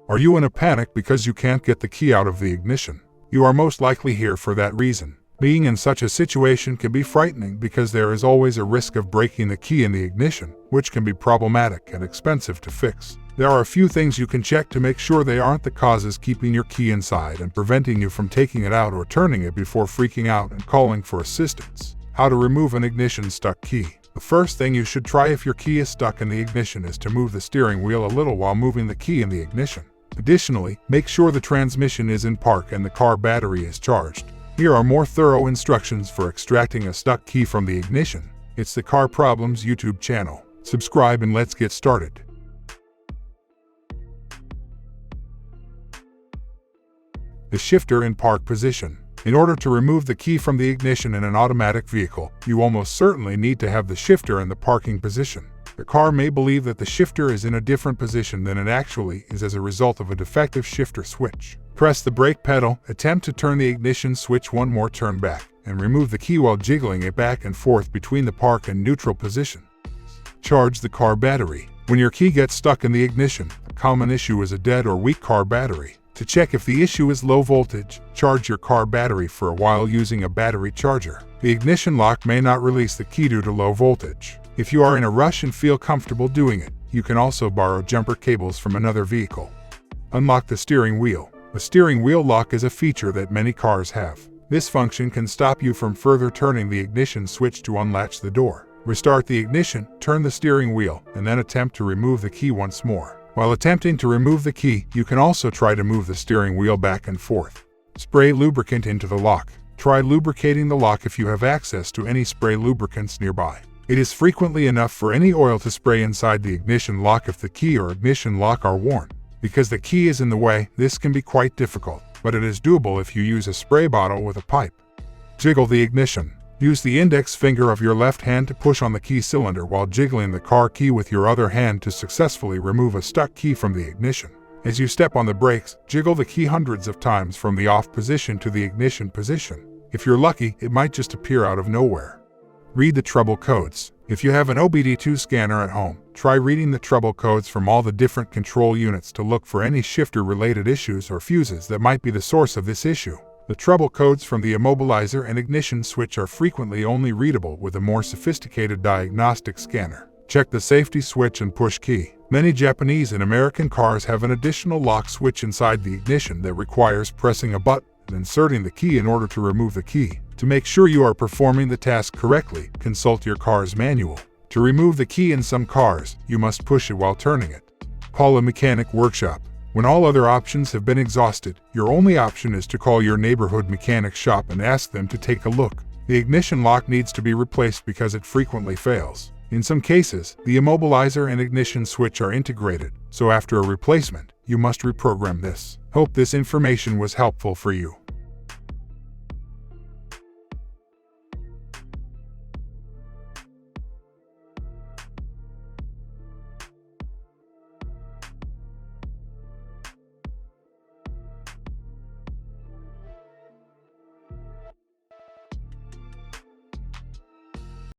Are you in a panic because you can't get the key out of the ignition? You are most likely here for that reason. Being in such a situation can be frightening because there is always a risk of breaking the key in the ignition, which can be problematic and expensive to fix. There are a few things you can check to make sure they aren't the causes keeping your key inside and preventing you from taking it out or turning it before freaking out and calling for assistance. How to remove an ignition stuck key. The first thing you should try if your key is stuck in the ignition is to move the steering wheel a little while moving the key in the ignition. Additionally, make sure the transmission is in park and the car battery is charged. Here are more thorough instructions for extracting a stuck key from the ignition. It's the Car Problems YouTube channel. Subscribe and let's get started. The shifter in park position. In order to remove the key from the ignition in an automatic vehicle, you almost certainly need to have the shifter in the parking position. The car may believe that the shifter is in a different position than it actually is as a result of a defective shifter switch. Press the brake pedal, attempt to turn the ignition switch one more turn back, and remove the key while jiggling it back and forth between the park and neutral position. Charge the car battery. When your key gets stuck in the ignition, a common issue is a dead or weak car battery. To check if the issue is low voltage, charge your car battery for a while using a battery charger. The ignition lock may not release the key due to low voltage. If you are in a rush and feel comfortable doing it, you can also borrow jumper cables from another vehicle. Unlock the steering wheel. The steering wheel lock is a feature that many cars have. This function can stop you from further turning the ignition switch to unlatch the door. Restart the ignition, turn the steering wheel, and then attempt to remove the key once more. While attempting to remove the key, you can also try to move the steering wheel back and forth. Spray lubricant into the lock. Try lubricating the lock if you have access to any spray lubricants nearby. It is frequently enough for any oil to spray inside the ignition lock if the key or ignition lock are worn. Because the key is in the way, this can be quite difficult, but it is doable if you use a spray bottle with a pipe. Jiggle the ignition. Use the index finger of your left hand to push on the key cylinder while jiggling the car key with your other hand to successfully remove a stuck key from the ignition. As you step on the brakes, jiggle the key hundreds of times from the off position to the ignition position. If you're lucky, it might just appear out of nowhere. Read the trouble codes. If you have an OBD2 scanner at home, try reading the trouble codes from all the different control units to look for any shifter-related issues or fuses that might be the source of this issue. The trouble codes from the immobilizer and ignition switch are frequently only readable with a more sophisticated diagnostic scanner. Check the safety switch and push key. Many Japanese and American cars have an additional lock switch inside the ignition that requires pressing a button and inserting the key in order to remove the key. To make sure you are performing the task correctly, consult your car's manual. To remove the key in some cars, you must push it while turning it. Call a mechanic workshop. When all other options have been exhausted, your only option is to call your neighborhood mechanic shop and ask them to take a look. The ignition lock needs to be replaced because it frequently fails. In some cases, the immobilizer and ignition switch are integrated, so after a replacement, you must reprogram this. Hope this information was helpful for you.